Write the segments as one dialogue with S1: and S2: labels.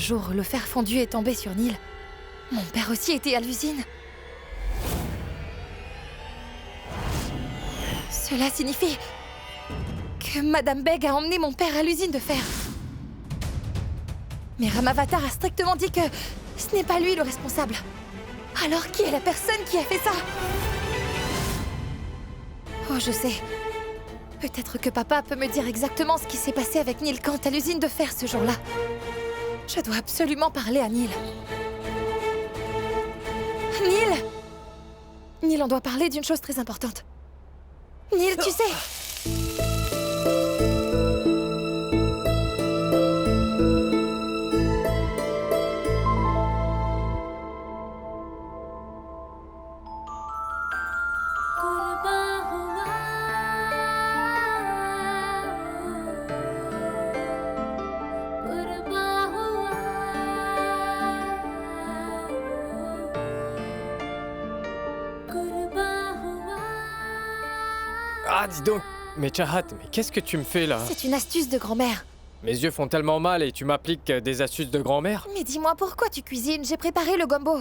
S1: jour où le fer fondu est tombé sur Neil, mon père aussi était à l'usine. Cela signifie que Madame Beg a emmené mon père à l'usine de fer. Mais Ramavatar a strictement dit que ce n'est pas lui le responsable. Alors qui est la personne qui a fait ça? Oh, je sais. Peut-être que papa peut me dire exactement ce qui s'est passé avec Neil Kant à l'usine de fer ce jour-là. Je dois absolument parler à Neil. Neil! Neil, on doit parler d'une chose très importante. Neil, tu sais...
S2: Ah, dis donc. Mais Chahat, mais qu'est-ce que tu me fais là?
S1: C'est une astuce de grand-mère.
S2: Mes yeux font tellement mal et tu m'appliques des astuces de grand-mère?
S1: Mais dis-moi pourquoi tu cuisines? J'ai préparé le gombo.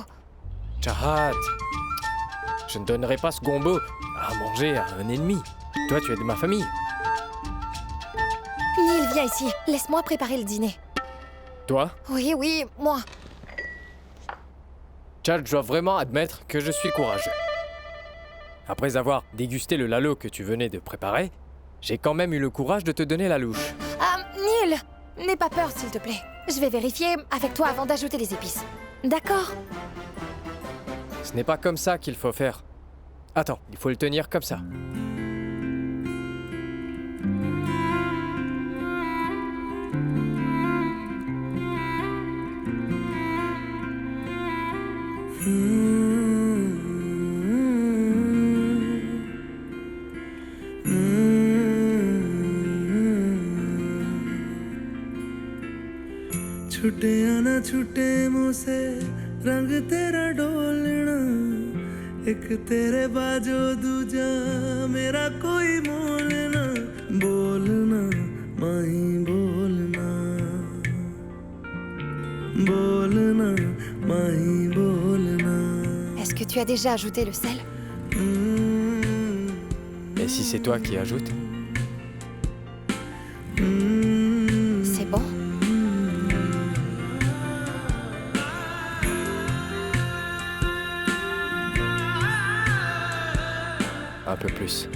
S2: Chahat, je ne donnerai pas ce gombo à manger à un ennemi. Toi, tu es de ma famille.
S1: Neil, viens ici. Laisse-moi préparer le dîner.
S2: Toi?
S1: Oui, moi.
S2: Chad, je dois vraiment admettre que je suis courageux. Après avoir dégusté le lalo que tu venais de préparer, j'ai quand même eu le courage de te donner la louche.
S1: Neil, n'aie pas peur, s'il te plaît. Je vais vérifier avec toi avant d'ajouter les épices. D'accord?
S2: Ce n'est pas comme ça qu'il faut faire. Attends, il faut le tenir comme ça.
S3: छुटे ना छुटे मुझसे रंग तेरा डोलना एक तेरे बाजो दूजा मेरा कोई मोल ना बोलना माही बोलना बोलना माही बोलना.
S1: Est-ce que tu as déjà ajouté le sel?
S2: Et si c'est toi qui ajoutes?
S1: C'est bon?
S2: Un peu plus.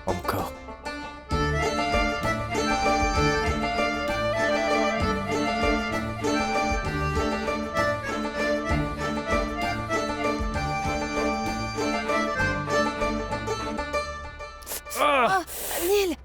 S2: Encore.
S1: Oh, Neil!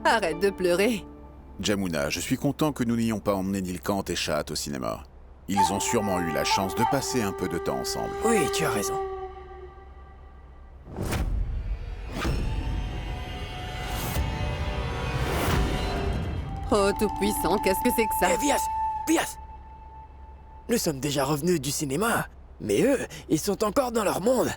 S4: Arrête de pleurer.
S5: Jamuna, je suis content que nous n'ayons pas emmené Neil Kant et Chahat au cinéma. Ils ont sûrement eu la chance de passer un peu de temps ensemble.
S6: Oui, tu as raison.
S4: Oh, tout-puissant, qu'est-ce que c'est que ça?
S6: Hé, Vias! Nous sommes déjà revenus du cinéma, mais eux, ils sont encore dans leur monde.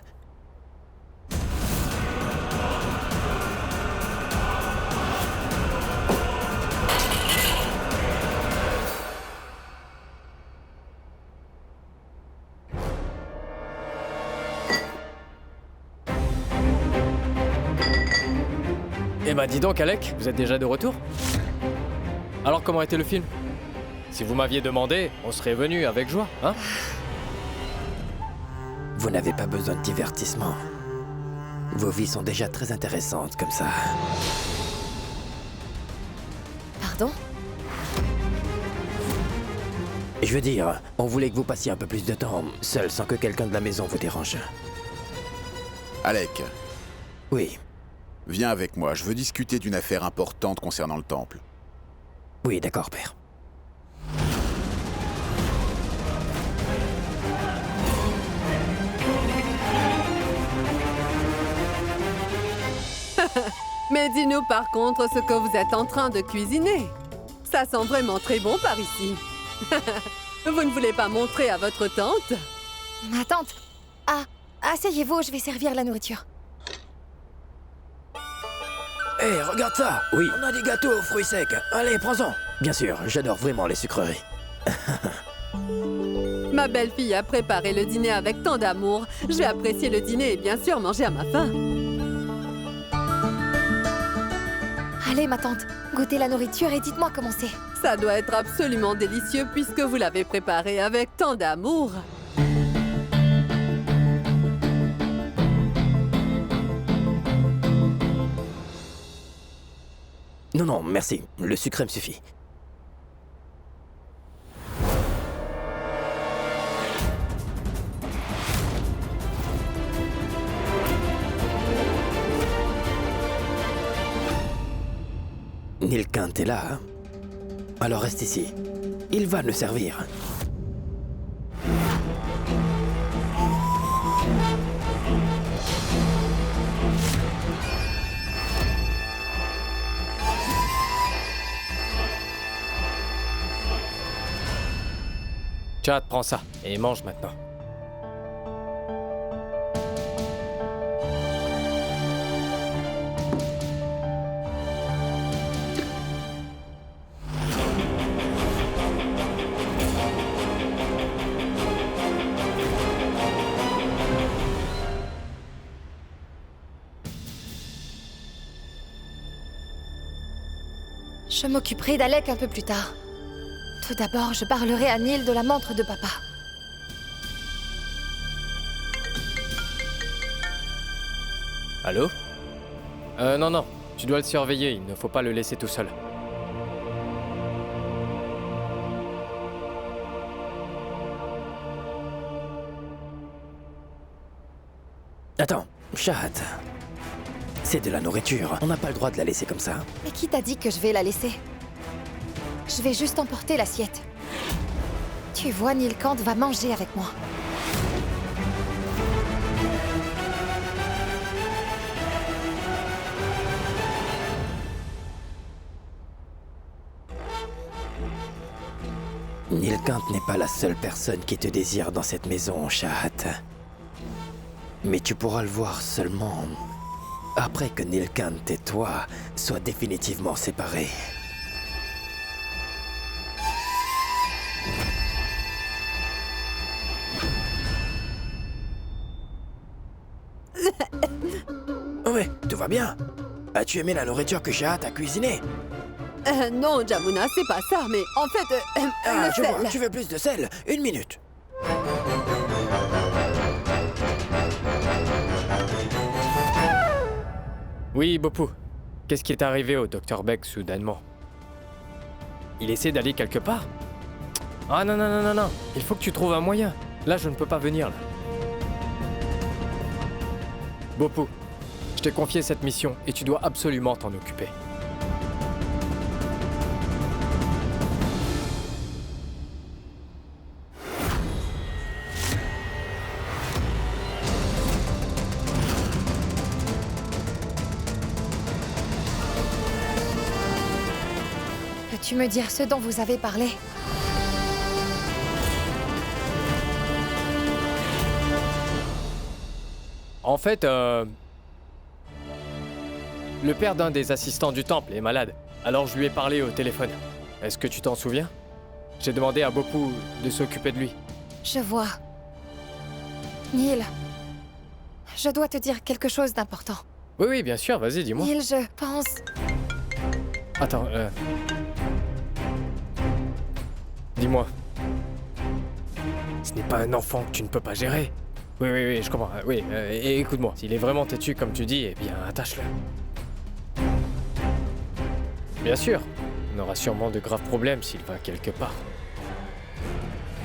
S2: Eh ben dis donc Alec, vous êtes déjà de retour? Alors comment était le film? Si vous m'aviez demandé, on serait venu avec joie, hein?
S6: Vous n'avez pas besoin de divertissement. Vos vies sont déjà très intéressantes comme ça.
S1: Pardon?
S6: Je veux dire, on voulait que vous passiez un peu plus de temps seul sans que quelqu'un de la maison vous dérange.
S5: Alec,
S6: Oui,
S5: viens avec moi, je veux discuter d'une affaire importante concernant le temple.
S6: oui, d'accord, père.
S4: Mais dis-nous par contre ce que vous êtes en train de cuisiner. Ça sent vraiment très bon par ici. Vous ne voulez pas montrer à votre tante?
S1: Ma tante. Ah, asseyez-vous, je vais servir la nourriture.
S6: Hé, regarde ça! Oui. On a des gâteaux aux fruits secs. Allez, prends-en. Bien sûr, j'adore vraiment les sucreries.
S4: Ma belle-fille a préparé le dîner avec tant d'amour. Je vais apprécier le dîner et bien sûr manger à ma faim.
S1: Allez, ma tante, goûtez la nourriture et dites-moi comment c'est.
S4: Ça doit être absolument délicieux puisque vous l'avez préparé avec tant d'amour.
S6: Non, non, merci. Le sucré me suffit. Nilkant est là, hein? Alors reste ici. Il va nous servir.
S2: Chad, prends ça et mange maintenant.
S1: Je m'occuperai d'Alec un peu plus tard. Tout d'abord, je parlerai à Neil de la montre de papa.
S2: Allô? Non, non. Tu dois le surveiller, il ne faut pas le laisser tout seul.
S6: Attends, Shahad. C'est de la nourriture. On n'a pas le droit de la laisser comme ça.
S1: Mais qui t'a dit que je vais la laisser? Je vais juste emporter l'assiette. Tu vois, Nilkant va manger avec moi.
S6: Nilkant n'est pas la seule personne qui te désire dans cette maison, Shahad. Mais tu pourras le voir seulement après que Nilkant et toi soient définitivement séparés. Ouais, tout va bien. As-tu aimé la nourriture que Shahad a cuisinée?
S4: Non, Jamuna, c'est pas ça, mais en fait,
S6: Ah,
S4: le
S6: je vois,
S4: sel.
S6: tu veux plus de sel? Une minute.
S2: Oui, Bopu. Qu'est-ce qui est arrivé au Dr Beck soudainement? Il essaie d'aller quelque part? Ah non, non, non, non, non. Il faut que tu trouves un moyen. Là, je ne peux pas venir, là. Bopu, je t'ai confié cette mission et tu dois absolument t'en occuper.
S1: Peux-tu me dire ce dont vous avez parlé?
S2: En fait, le père d'un des assistants du temple est malade. Alors je lui ai parlé au téléphone. Est-ce que tu t'en souviens? J'ai demandé à Bopu de s'occuper de lui.
S1: Je vois. Neil, je dois te dire quelque chose d'important.
S2: Oui, oui, bien sûr, vas-y, dis-moi.
S1: Neil, je pense...
S2: Attends, dis-moi. Ce n'est pas un enfant que tu ne peux pas gérer. Oui, oui, oui, je comprends. Oui, et écoute-moi. S'il est vraiment têtu comme tu dis, eh bien, attache-le. Bien sûr. On aura sûrement de graves problèmes s'il va quelque part.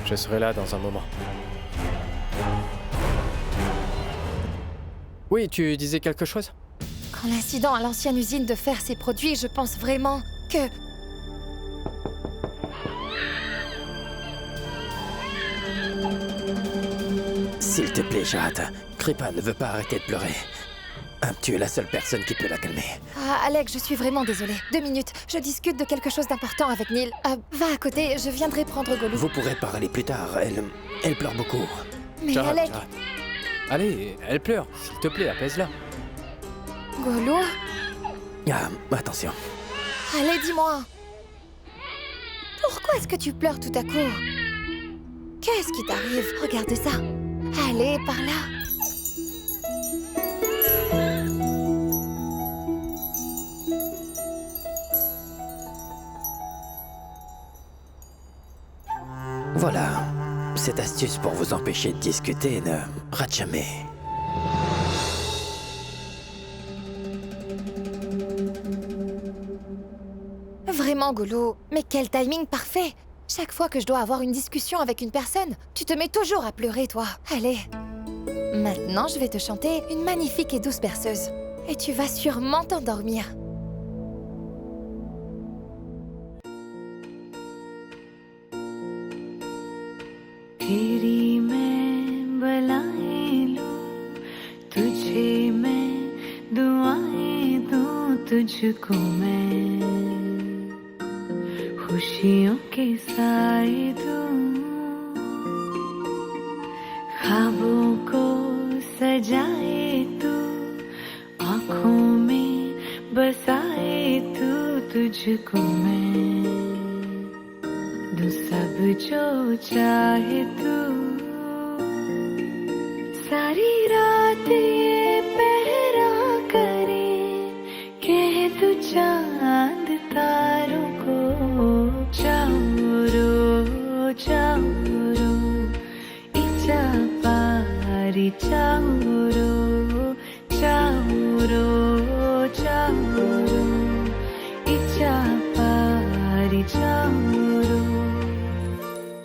S2: Je serai là dans un moment. Oui, tu disais quelque chose?
S1: Quand l'incident à l'ancienne usine de fer s'est produit, je pense vraiment que...
S6: S'il te plaît, Shahad, Kripa ne veut pas arrêter de pleurer. Tu es la seule personne qui peut la calmer.
S1: Ah, Alec, je suis vraiment désolée. 2 minutes, je discute de quelque chose d'important avec Neil. Va à côté, je viendrai prendre Golou.
S6: Vous pourrez parler plus tard, elle pleure beaucoup.
S1: Mais
S2: Shahad,
S1: Alec...
S2: Shahad. Allez, elle pleure. S'il te plaît, apaise-la.
S1: Golou?
S6: Ah, attention.
S1: Allez, dis-moi. Pourquoi est-ce que tu pleures tout à coup? Qu'est-ce qui t'arrive? Regarde ça. Allez, par là.
S6: Voilà. Cette astuce pour vous empêcher de discuter ne rate jamais.
S1: Vraiment, Golou. Mais quel timing parfait! Chaque fois que je dois avoir une discussion avec une personne, tu te mets toujours à pleurer, toi. Allez. Maintenant, je vais te chanter une magnifique et douce berceuse. Et tu vas sûrement t'endormir.
S7: तेरी मैं बलाएं लूं, तुझे मैं दुआएं दूं, तुझको मैं खुशियों के साए दूं, ख्वाबों को सजाए तू, आँखों में बसाए तू, तुझको मैं दूं सब जो चाहे तू। सारी रात ये पहरा करे, कह तू चांद तारों को, चाउरो चाउरो इचा पारी, चाउरो चाउरो चाउरो इचा पारी, चाउरो।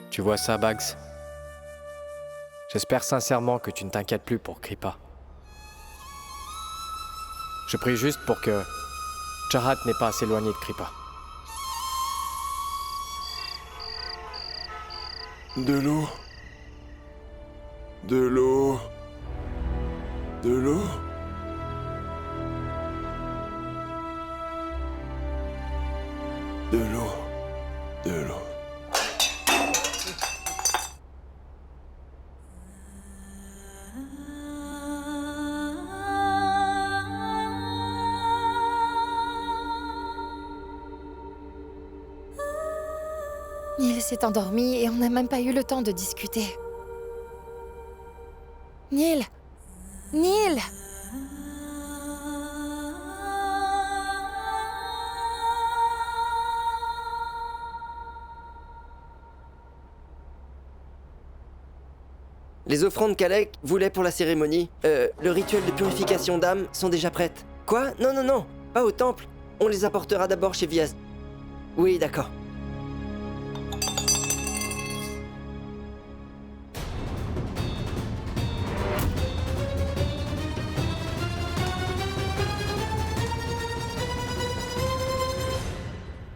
S2: Tu vois ça, Bags? J'espère sincèrement que tu ne t'inquiètes plus pour Kripa. Je prie juste pour que Chahat n'ait pas à s'éloigner de Kripa.
S3: De l'eau. De l'eau. De l'eau. De l'eau. De l'eau.
S1: Neil s'est endormi et on n'a même pas eu le temps de discuter. Neil! Neil!
S8: Les offrandes qu'Alec voulait pour la cérémonie, le rituel de purification d'âme sont déjà prêtes. Quoi? Non, non, non, pas au temple. On les apportera d'abord chez Viaz. Oui, d'accord.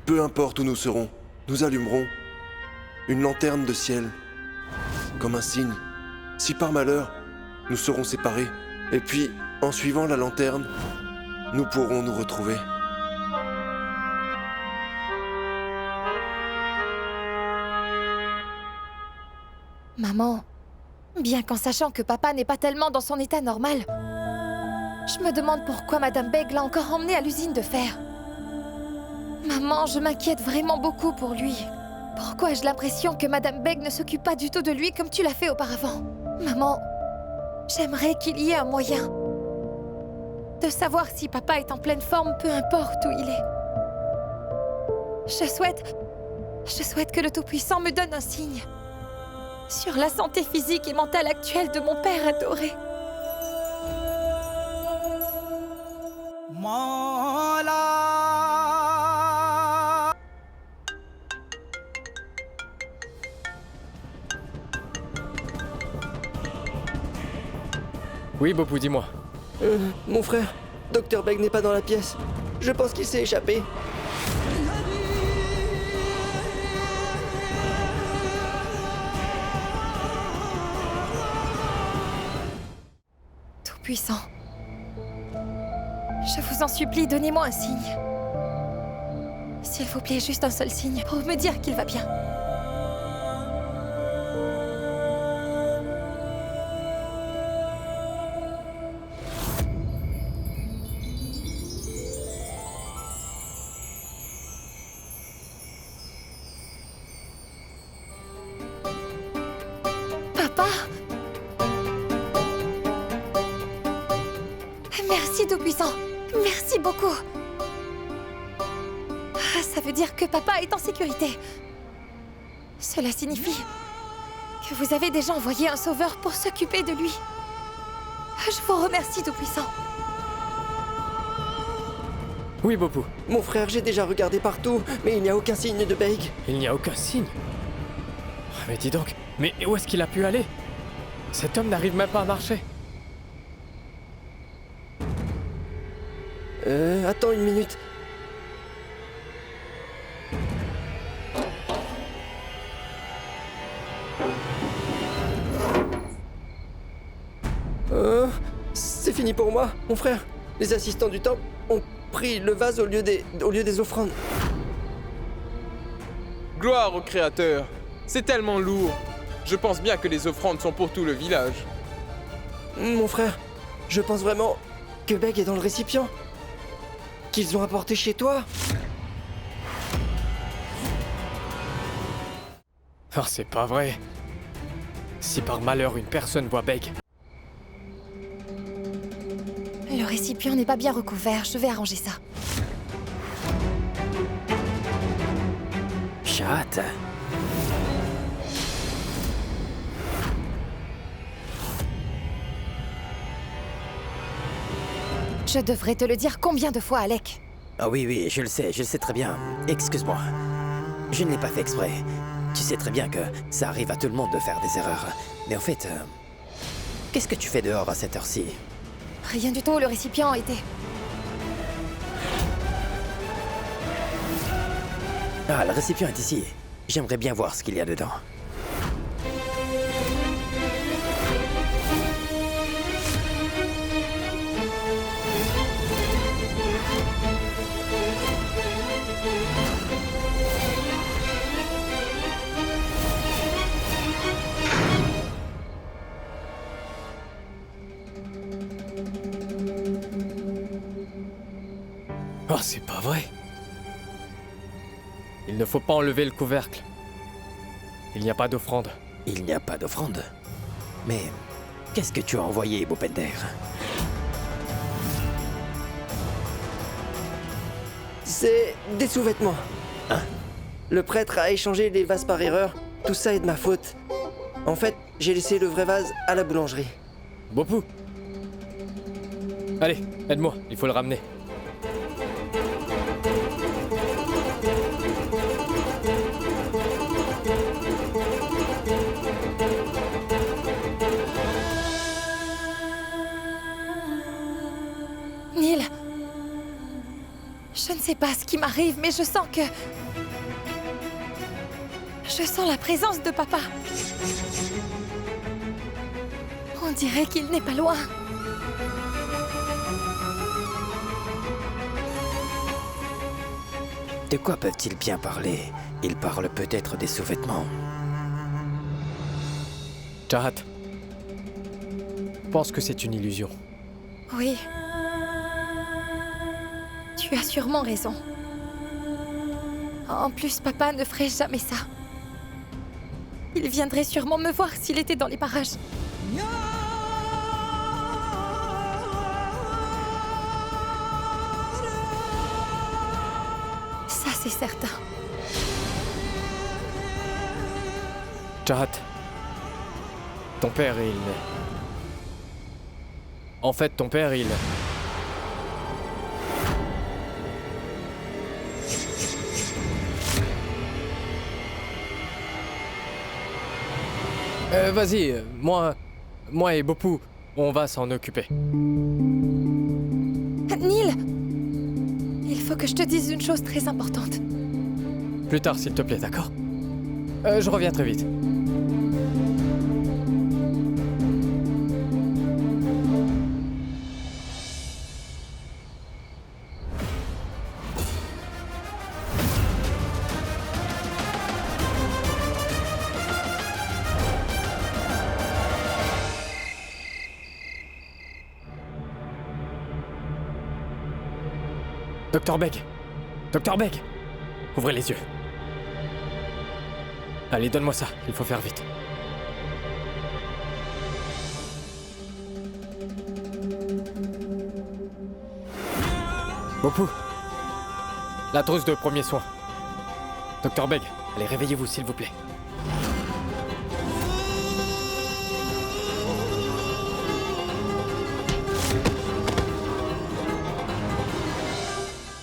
S3: Peu importe où nous serons, nous allumerons une lanterne de ciel, comme un signe. Si par malheur, nous serons séparés, et puis, en suivant la lanterne, nous pourrons nous retrouver.
S1: Maman, bien qu'en sachant que papa n'est pas tellement dans son état normal, je me demande pourquoi Madame Beg l'a encore emmené à l'usine de fer. Maman, je m'inquiète vraiment beaucoup pour lui. Pourquoi ai-je l'impression que Madame Beg ne s'occupe pas du tout de lui comme tu l'as fait auparavant? Maman, j'aimerais qu'il y ait un moyen de savoir si papa est en pleine forme, peu importe où il est. Je souhaite que le Tout-Puissant me donne un signe sur la santé physique et mentale actuelle de mon père adoré.
S2: Oui, Bopu, dis-moi.
S8: Mon frère, Dr. Beg n'est pas dans la pièce. Je pense qu'il s'est échappé.
S1: Tout-puissant. Je vous en supplie, donnez-moi un signe. S'il vous plaît, juste un seul signe pour me dire qu'il va bien. Papa? Merci, Tout-puissant. Merci beaucoup. Ah, ça veut dire que papa est en sécurité. Cela signifie que vous avez déjà envoyé un sauveur pour s'occuper de lui. Je vous remercie, Tout-puissant.
S2: Oui, Bopu.
S8: Mon frère, j'ai déjà regardé partout, mais il n'y a aucun signe de Beg.
S2: Il n'y a aucun signe. Ah, mais dis donc, mais où est-ce qu'il a pu aller? Cet homme n'arrive même pas à marcher.
S8: Attends une minute. C'est fini pour moi, mon frère. Les assistants du temple ont pris le vase au lieu des offrandes.
S9: Gloire au Créateur. C'est tellement lourd. Je pense bien que les offrandes sont pour tout le village.
S8: Mon frère, je pense vraiment que Beg est dans le récipient. Qu'ils ont apporté chez toi.
S2: Oh, c'est pas vrai. Si par malheur une personne voit Beg.
S1: Le récipient n'est pas bien recouvert, je vais arranger ça.
S6: Chat.
S1: Je devrais te le dire combien de fois, Alec?
S6: Ah oui, je le sais très bien. Excuse-moi. Je ne l'ai pas fait exprès. Tu sais très bien que ça arrive à tout le monde de faire des erreurs. Mais en fait, qu'est-ce que tu fais dehors à cette heure-ci?
S1: Rien du tout, le récipient était...
S6: Ah, le récipient est ici. J'aimerais bien voir ce qu'il y a dedans.
S2: Oh, c'est pas vrai. Il ne faut pas enlever le couvercle. Il n'y a pas d'offrande.
S6: Il n'y a pas d'offrande. Mais qu'est-ce que tu as envoyé, Bhupender?
S8: C'est des sous-vêtements.
S6: Hein?
S8: Le prêtre a échangé les vases par erreur. Tout ça est de ma faute. En fait, j'ai laissé le vrai vase à la boulangerie.
S2: Bopu. Allez, aide-moi, il faut le ramener.
S1: Neil, je ne sais pas ce qui m'arrive, mais je sens que... Je sens la présence de papa. On dirait qu'il n'est pas loin.
S6: De quoi peuvent-ils bien parler? Ils parlent peut-être des sous-vêtements.
S2: Chahat. Pense que c'est une illusion.
S1: Oui. Tu as sûrement raison. En plus, papa ne ferait jamais ça. Il viendrait sûrement me voir s'il était dans les parages. Ça, c'est certain.
S2: Chahat. Ton père, il... En fait, ton père, il... Vas-y, moi et Bopu, On va s'en occuper.
S1: Neil! Il faut que je te dise une chose très importante.
S2: Plus tard, s'il te plaît, d'accord? Je reviens très vite. Docteur Begg! Docteur Begg! Ouvrez les yeux. Allez, donne-moi ça, il faut faire vite. Bopou! La trousse de premier soin. Docteur Begg, allez, réveillez-vous, s'il vous plaît.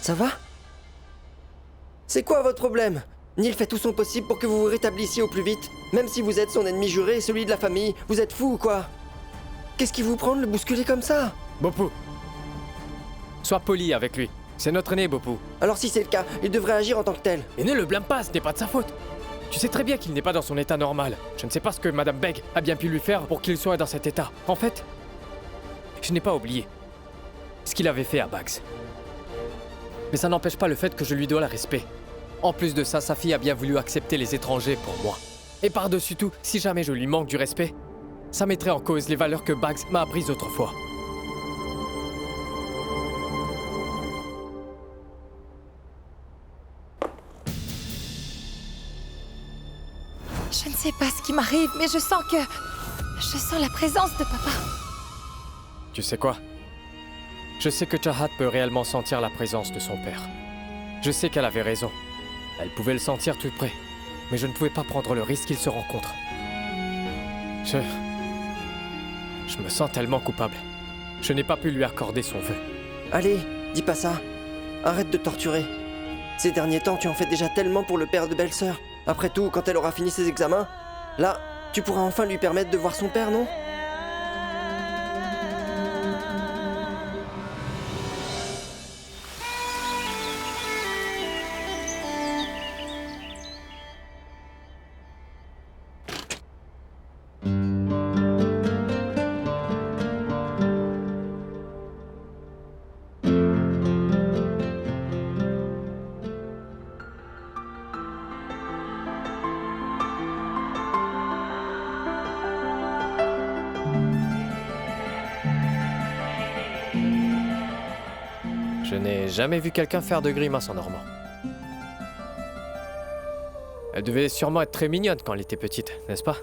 S8: Ça va? C'est quoi votre problème? Neil fait tout son possible pour que vous vous rétablissiez au plus vite. Même si vous êtes son ennemi juré et celui de la famille, vous êtes fou ou quoi? Qu'est-ce qui vous prend de le bousculer comme ça?
S2: Bopou! Sois poli avec lui. C'est notre aîné, Bopou.
S8: Alors si c'est le cas, il devrait agir en tant que tel.
S2: Et ne le blâme pas, ce n'est pas de sa faute. Tu sais très bien qu'il n'est pas dans son état normal. Je ne sais pas ce que Madame Begg a bien pu lui faire pour qu'il soit dans cet état. En fait, je n'ai pas oublié ce qu'il avait fait à Bags. Mais ça n'empêche pas le fait que je lui dois le respect. En plus de ça, sa fille a bien voulu accepter les étrangers pour moi. Et par-dessus tout, si jamais je lui manque du respect, ça mettrait en cause les valeurs que Bags m'a apprises autrefois.
S1: Je ne sais pas ce qui m'arrive, mais je sens la présence de papa.
S2: Tu sais quoi? Je sais que Chahat peut réellement sentir la présence de son père. Je sais qu'elle avait raison. Elle pouvait le sentir tout près. Mais je ne pouvais pas prendre le risque qu'ils se rencontrent. Je me sens tellement coupable. Je n'ai pas pu lui accorder son vœu.
S8: Allez, dis pas ça. Arrête de torturer. Ces derniers temps, tu en fais déjà tellement pour le père de belle-sœur. Après tout, quand elle aura fini ses examens, là, tu pourras enfin lui permettre de voir son père, non?
S2: Je n'ai jamais vu quelqu'un faire de grimaces en normand. Elle devait sûrement être très mignonne quand elle était petite, n'est-ce pas?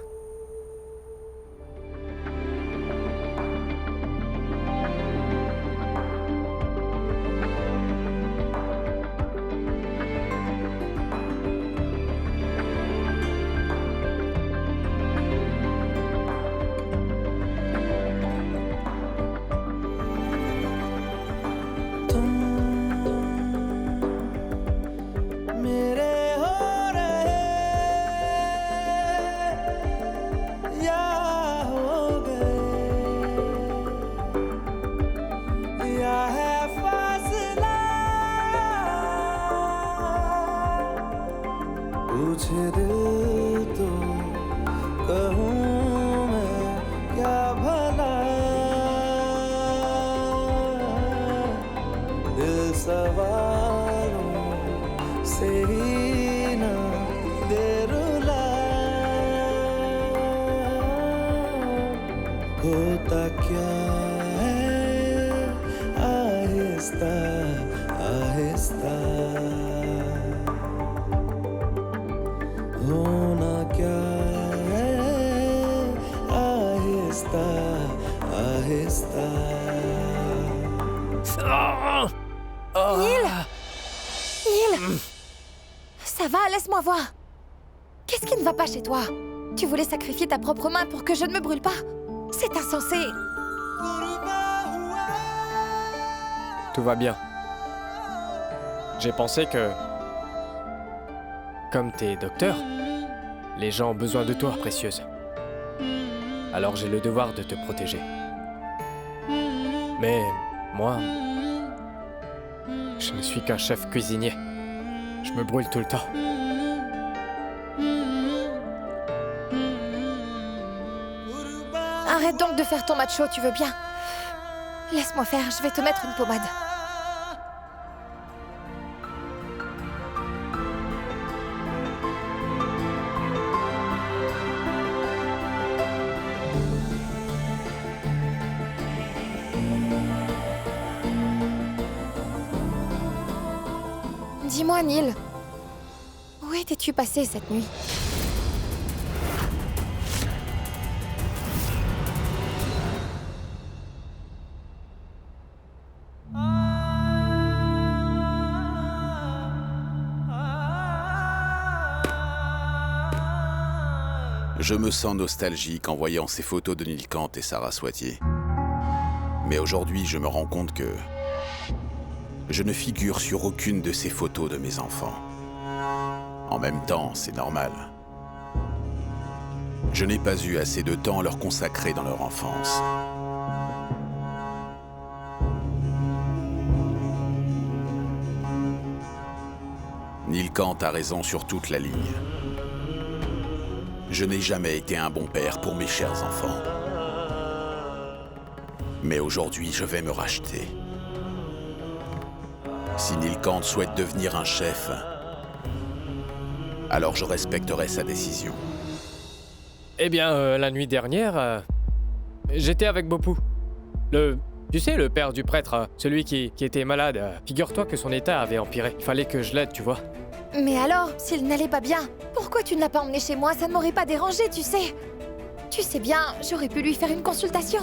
S1: Neil! Ça va, laisse-moi voir. Qu'est-ce qui ne va pas chez toi? Tu voulais sacrifier ta propre main pour que je ne me brûle pas? C'est insensé.
S2: Tout va bien. J'ai pensé que... Comme t'es docteur, les gens ont besoin de toi, précieuse. Alors j'ai le devoir de te protéger. Mais moi, je ne suis qu'un chef cuisinier. Je me brûle tout le temps.
S1: Arrête donc de faire ton macho, tu veux bien? Laisse-moi faire, je vais te mettre une pommade. Dis-moi, Neil, où étais-tu passé cette nuit?
S5: Je me sens nostalgique en voyant ces photos de Neil Kant et Sarah Swati. Mais aujourd'hui, je me rends compte que je ne figure sur aucune de ces photos de mes enfants. En même temps, c'est normal. Je n'ai pas eu assez de temps à leur consacrer dans leur enfance. Neil Kant a raison sur toute la ligne. Je n'ai jamais été un bon père pour mes chers enfants. Mais aujourd'hui, je vais me racheter. Si Neil Kant souhaite devenir un chef, alors je respecterai sa décision.
S2: Eh bien, la nuit dernière, j'étais avec Bopou. Tu sais, le père du prêtre, celui qui était malade. Figure-toi que son état avait empiré. Il fallait que je l'aide, tu vois.
S1: Mais alors, s'il n'allait pas bien, pourquoi tu ne l'as pas emmené chez moi? Ça ne m'aurait pas dérangé, tu sais. Tu sais bien, j'aurais pu lui faire une consultation.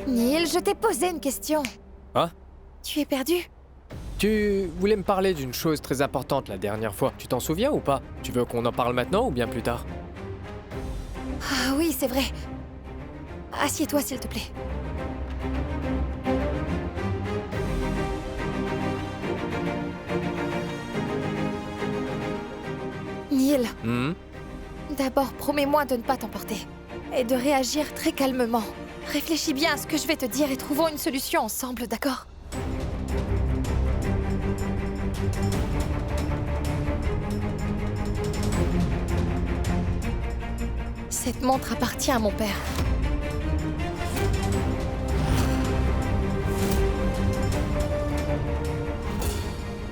S1: Neil, je t'ai posé une question.
S2: Hein?
S1: Tu es perdu?
S2: Tu voulais me parler d'une chose très importante la dernière fois. Tu t'en souviens ou pas? Tu veux qu'on en parle maintenant ou bien plus tard?
S1: Ah oui, c'est vrai. Assieds-toi, s'il te plaît. Neil, d'abord promets-moi de ne pas t'emporter et de réagir très calmement. Réfléchis bien à ce que je vais te dire et trouvons une solution ensemble, d'accord? Cette montre appartient à mon père.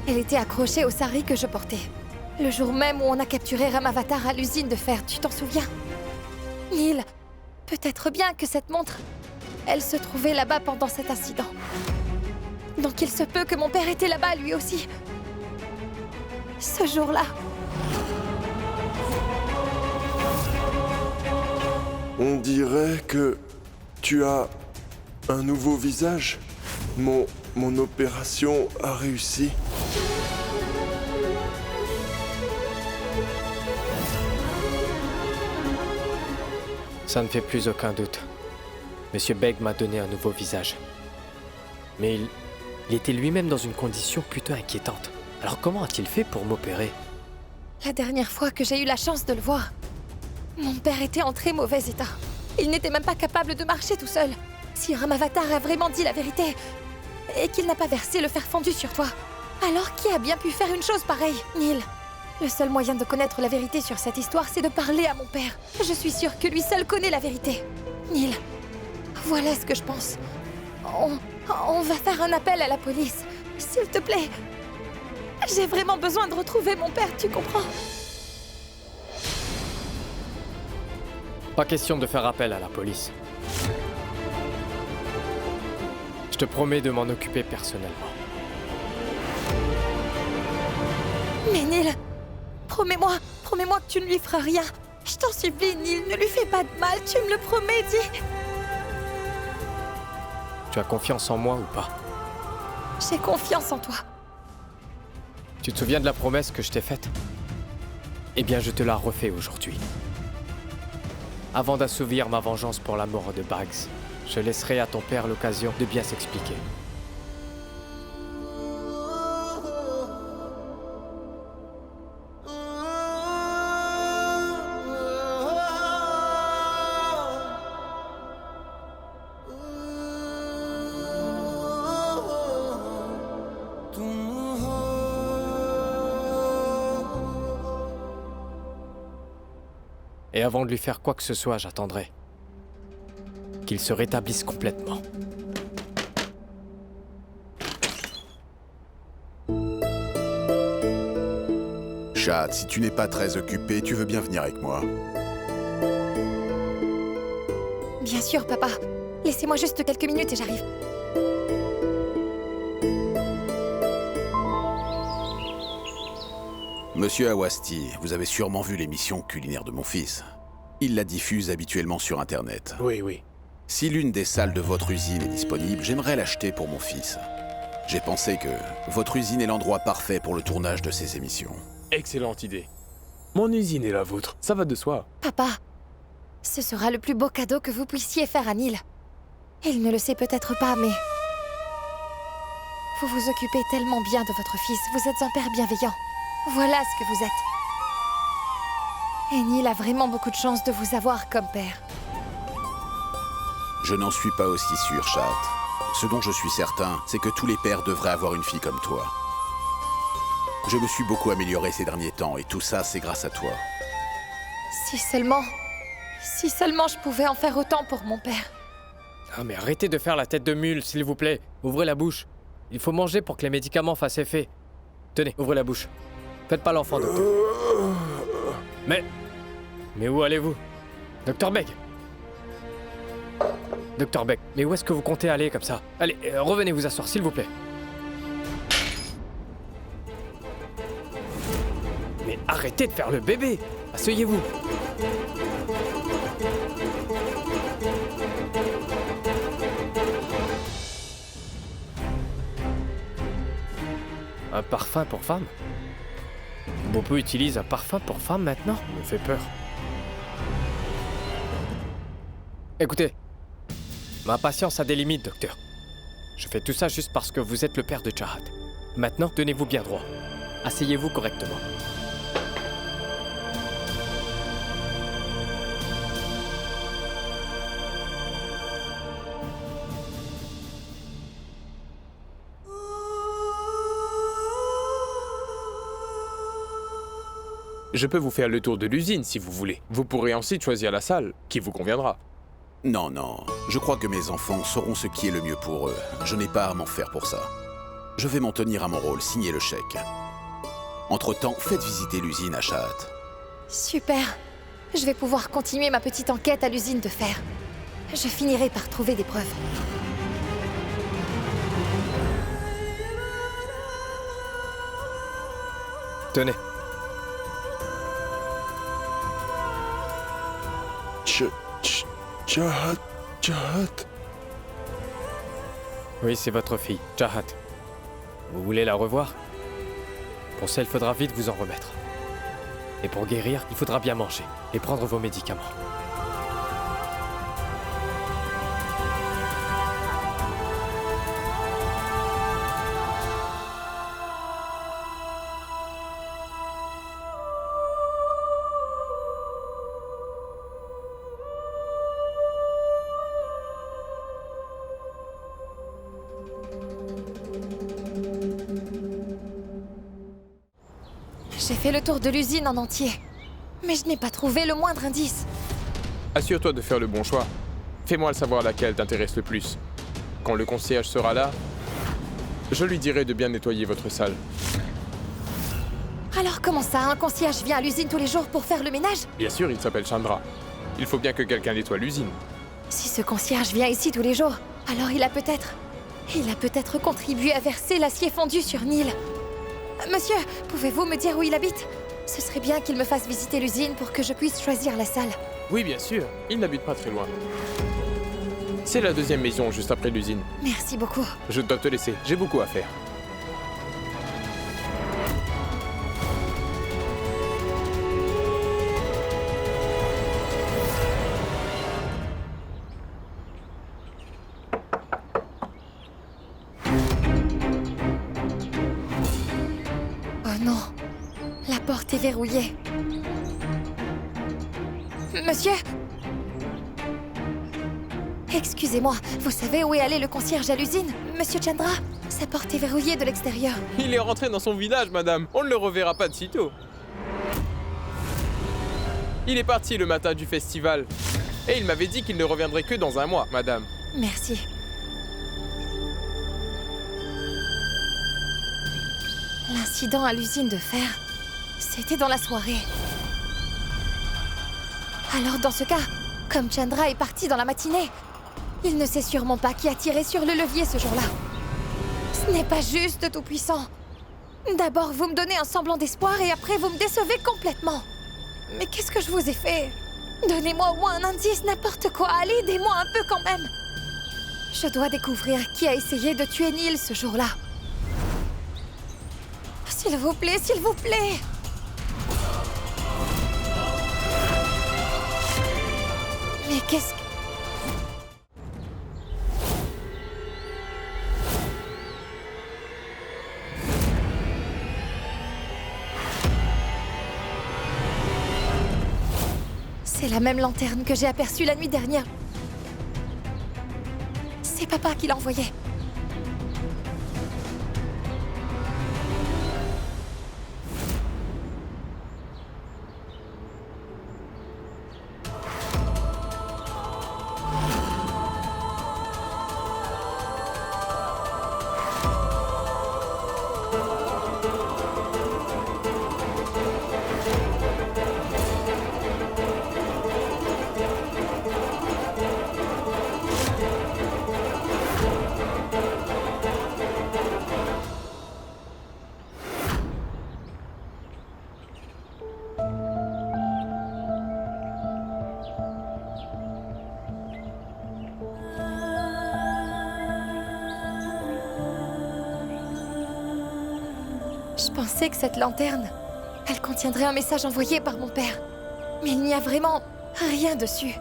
S1: Elle était accrochée au sari que je portais. Le jour même où on a capturé Ramavatar à l'usine de fer, tu t'en souviens? Neil, peut-être bien que cette montre, elle se trouvait là-bas pendant cet incident. Donc il se peut que mon père était là-bas lui aussi. Ce jour-là.
S3: On dirait que tu as un nouveau visage. Mon opération a réussi.
S2: Ça ne fait plus aucun doute. Monsieur Beg m'a donné un nouveau visage. Mais il était lui-même dans une condition plutôt inquiétante. Alors comment a-t-il fait pour m'opérer?
S1: La dernière fois que j'ai eu la chance de le voir, mon père était en très mauvais état. Il n'était même pas capable de marcher tout seul. Si Ramavatar a vraiment dit la vérité et qu'il n'a pas versé le fer fondu sur toi, alors qui a bien pu faire une chose pareille, Neil? Le seul moyen de connaître la vérité sur cette histoire, c'est de parler à mon père. Je suis sûre que lui seul connaît la vérité. Neil, voilà ce que je pense. On va faire un appel à la police. S'il te plaît. J'ai vraiment besoin de retrouver mon père, tu comprends?
S2: Pas question de faire appel à la police. Je te promets de m'en occuper personnellement.
S1: Mais Neil, promets-moi que tu ne lui feras rien. Je t'en supplie, Neil, ne lui fais pas de mal, tu me le promets, dis.
S2: Tu as confiance en moi ou pas?
S1: J'ai confiance en toi.
S2: Tu te souviens de la promesse que je t'ai faite? Eh bien, je te la refais aujourd'hui. Avant d'assouvir ma vengeance pour la mort de Bags, je laisserai à ton père l'occasion de bien s'expliquer. Et avant de lui faire quoi que ce soit, j'attendrai qu'il se rétablisse complètement.
S5: Chad, si tu n'es pas très occupé, tu veux bien venir avec moi.
S1: Bien sûr, papa. Laissez-moi juste quelques minutes et j'arrive.
S5: Monsieur Awasti, vous avez sûrement vu l'émission culinaire de mon fils. Il la diffuse habituellement sur Internet.
S10: Oui.
S5: Si l'une des salles de votre usine est disponible, j'aimerais l'acheter pour mon fils. J'ai pensé que votre usine est l'endroit parfait pour le tournage de ces émissions.
S10: Excellente idée. Mon usine est la vôtre, ça va de soi.
S1: Papa, ce sera le plus beau cadeau que vous puissiez faire à Neil. Il ne le sait peut-être pas, mais... Vous vous occupez tellement bien de votre fils, vous êtes un père bienveillant. Voilà ce que vous êtes. Et Neil a vraiment beaucoup de chance de vous avoir comme père.
S5: Je n'en suis pas aussi sûr, Chad. Ce dont je suis certain, c'est que tous les pères devraient avoir une fille comme toi. Je me suis beaucoup amélioré ces derniers temps, et tout ça, c'est grâce à toi.
S1: Si seulement je pouvais en faire autant pour mon père.
S2: Ah mais arrêtez de faire la tête de mule, s'il vous plaît. Ouvrez la bouche. Il faut manger pour que les médicaments fassent effet. Tenez, ouvrez la bouche. Faites pas l'enfant, docteur. Mais où allez-vous? Docteur Begg? Docteur Begg, mais où est-ce que vous comptez aller comme ça? Allez, revenez vous asseoir, s'il vous plaît. Mais arrêtez de faire le bébé! Asseyez-vous! Un parfum pour femme? Bobo utilise un parfum pour femme maintenant? Ça me fait peur. Écoutez, ma patience a des limites, docteur. Je fais tout ça juste parce que vous êtes le père de Chahat. Maintenant, tenez-vous bien droit. Asseyez-vous correctement.
S9: Je peux vous faire le tour de l'usine si vous voulez. Vous pourrez ensuite choisir la salle qui vous conviendra.
S5: Non, je crois que mes enfants sauront ce qui est le mieux pour eux. Je n'ai pas à m'en faire pour ça. Je vais m'en tenir à mon rôle, signer le chèque. Entre-temps, faites visiter l'usine à Chahat.
S1: Super. Je vais pouvoir continuer ma petite enquête à l'usine de fer. Je finirai par trouver des preuves.
S2: Tenez.
S3: Chahat.
S2: Oui, c'est votre fille, Chahat. Vous voulez la revoir? Pour ça, il faudra vite vous en remettre. Et pour guérir, il faudra bien manger et prendre vos médicaments.
S1: J'ai fait le tour de l'usine en entier. Mais je n'ai pas trouvé le moindre indice.
S9: Assure-toi de faire le bon choix. Fais-moi le savoir laquelle t'intéresse le plus. Quand le concierge sera là, je lui dirai de bien nettoyer votre salle.
S1: Alors comment ça, un concierge vient à l'usine tous les jours pour faire le ménage?
S9: Bien sûr, il s'appelle Chandra. Il faut bien que quelqu'un nettoie l'usine.
S1: Si ce concierge vient ici tous les jours, alors il a peut-être contribué à verser l'acier fondu sur Neil. Monsieur, pouvez-vous me dire où il habite? Ce serait bien qu'il me fasse visiter l'usine pour que je puisse choisir la salle.
S9: Oui, bien sûr. Il n'habite pas très loin. C'est la deuxième maison juste après l'usine.
S1: Merci beaucoup.
S9: Je dois te laisser. J'ai beaucoup à faire.
S1: Oh non, la porte est verrouillée. Monsieur? Excusez-moi, vous savez où est allé le concierge à l'usine? Monsieur Chandra? Sa porte est verrouillée de l'extérieur.
S9: Il est rentré dans son village, madame. On ne le reverra pas de sitôt. Il est parti le matin du festival. Et il m'avait dit qu'il ne reviendrait que dans un mois, madame.
S1: Merci. L'incident à l'usine de fer, c'était dans la soirée. Alors dans ce cas, comme Chandra est parti dans la matinée, il ne sait sûrement pas qui a tiré sur le levier ce jour-là. Ce n'est pas juste, Tout-Puissant. D'abord, vous me donnez un semblant d'espoir et après, vous me décevez complètement. Mais qu'est-ce que je vous ai fait? Donnez-moi au moins un indice, n'importe quoi. Allez, aidez-moi un peu quand même. Je dois découvrir qui a essayé de tuer Neil ce jour-là. S'il vous plaît, s'il vous plaît. Mais qu'est-ce que... C'est la même lanterne que j'ai aperçue la nuit dernière. C'est papa qui l'a envoyée. Je pensais que cette lanterne, elle contiendrait un message envoyé par mon père. Mais il n'y a vraiment rien dessus.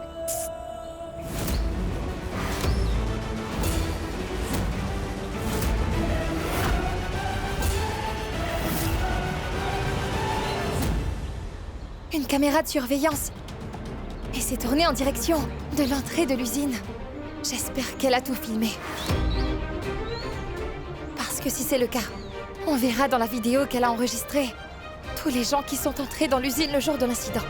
S1: Une caméra de surveillance. Et c'est tourné en direction de l'entrée de l'usine. J'espère qu'elle a tout filmé. Parce que si c'est le cas, on verra dans la vidéo qu'elle a enregistrée tous les gens qui sont entrés dans l'usine le jour de l'incident.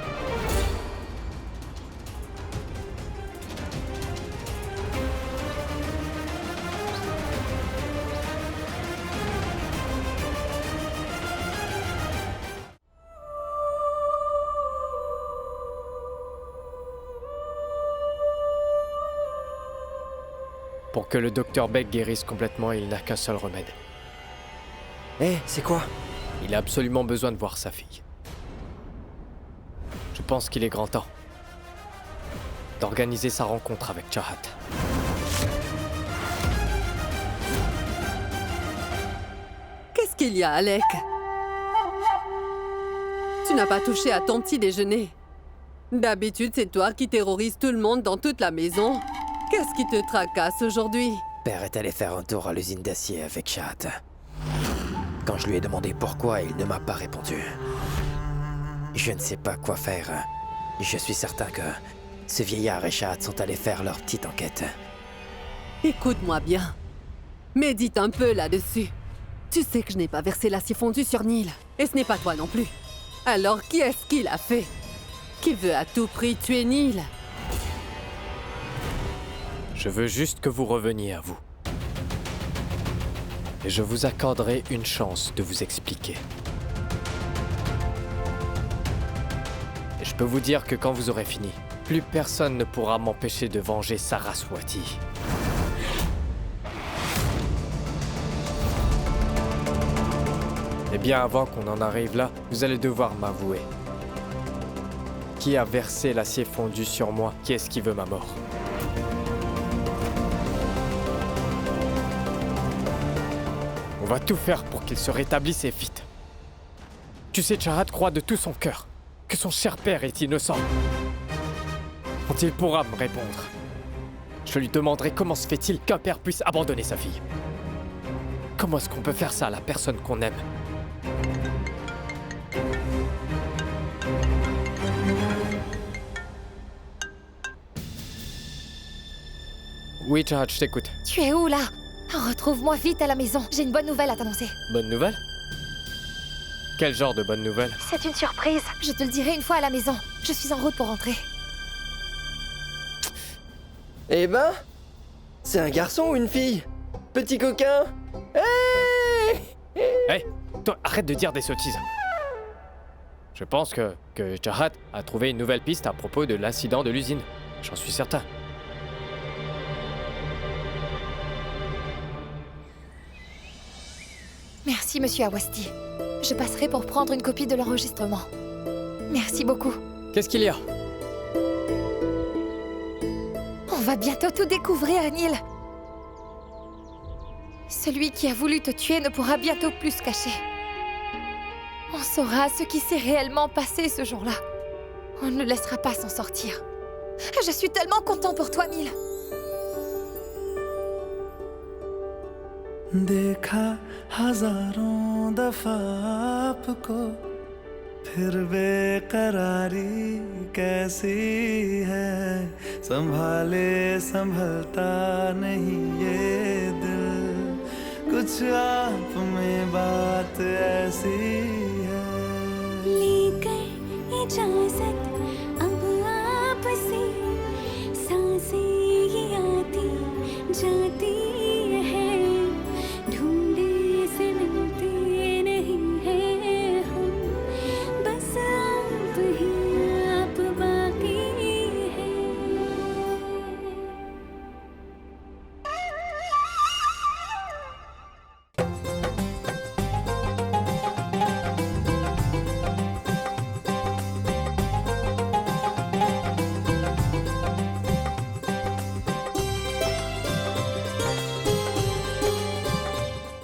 S2: Pour que le docteur Beck guérisse complètement, il n'a qu'un seul remède.
S8: Hé, c'est quoi?
S2: Il a absolument besoin de voir sa fille. Je pense qu'il est grand temps d'organiser sa rencontre avec Chahat.
S4: Qu'est-ce qu'il y a, Alec? Tu n'as pas touché à ton petit déjeuner. D'habitude, c'est toi qui terrorises tout le monde dans toute la maison. Qu'est-ce qui te tracasse aujourd'hui?
S6: Père est allé faire un tour à l'usine d'acier avec Chahat. Quand je lui ai demandé pourquoi, il ne m'a pas répondu. Je ne sais pas quoi faire. Je suis certain que ce vieillard et Chahat sont allés faire leur petite enquête.
S4: Écoute-moi bien. Médite un peu là-dessus. Tu sais que je n'ai pas versé l'acier fondu sur Neil. Et ce n'est pas toi non plus. Alors qui est-ce qui l'a fait? Qui veut à tout prix tuer Neil?
S2: Je veux juste que vous reveniez à vous. Et je vous accorderai une chance de vous expliquer. Et je peux vous dire que quand vous aurez fini, plus personne ne pourra m'empêcher de venger Saraswati. Et bien avant qu'on en arrive là, vous allez devoir m'avouer. Qui a versé l'acier fondu sur moi? Qui est-ce qui veut ma mort? On va tout faire pour qu'il se rétablisse et vite. Tu sais, Chahat croit de tout son cœur que son cher père est innocent. Quand il pourra me répondre, je lui demanderai comment se fait-il qu'un père puisse abandonner sa fille. Comment est-ce qu'on peut faire ça à la personne qu'on aime? Oui, Chahat, je t'écoute.
S1: Tu es où, là? Retrouve-moi vite à la maison. J'ai une bonne nouvelle à t'annoncer.
S2: Bonne nouvelle? Quel genre de bonne nouvelle?
S1: C'est une surprise. Je te le dirai une fois à la maison. Je suis en route pour rentrer.
S8: Eh ben, c'est un garçon ou une fille? Petit coquin. Hey!
S2: Hé, toi, arrête de dire des sottises. Je pense que Chahat a trouvé une nouvelle piste à propos de l'incident de l'usine. J'en suis certain.
S1: Merci, monsieur Awasti. Je passerai pour prendre une copie de l'enregistrement. Merci beaucoup.
S2: Qu'est-ce qu'il y a?
S1: On va bientôt tout découvrir, Neil. Celui qui a voulu te tuer ne pourra bientôt plus se cacher. On saura ce qui s'est réellement passé ce jour-là. On ne laissera pas s'en sortir. Je suis tellement content pour toi, Neil.
S11: देखा हजारों दफा आपको फिर बेकरारी कैसी है संभाले संभलता नहीं ये दिल कुछ आप में बात ऐसी है
S7: लेकर इजाजत अब आपसे सांसें ये आती जाती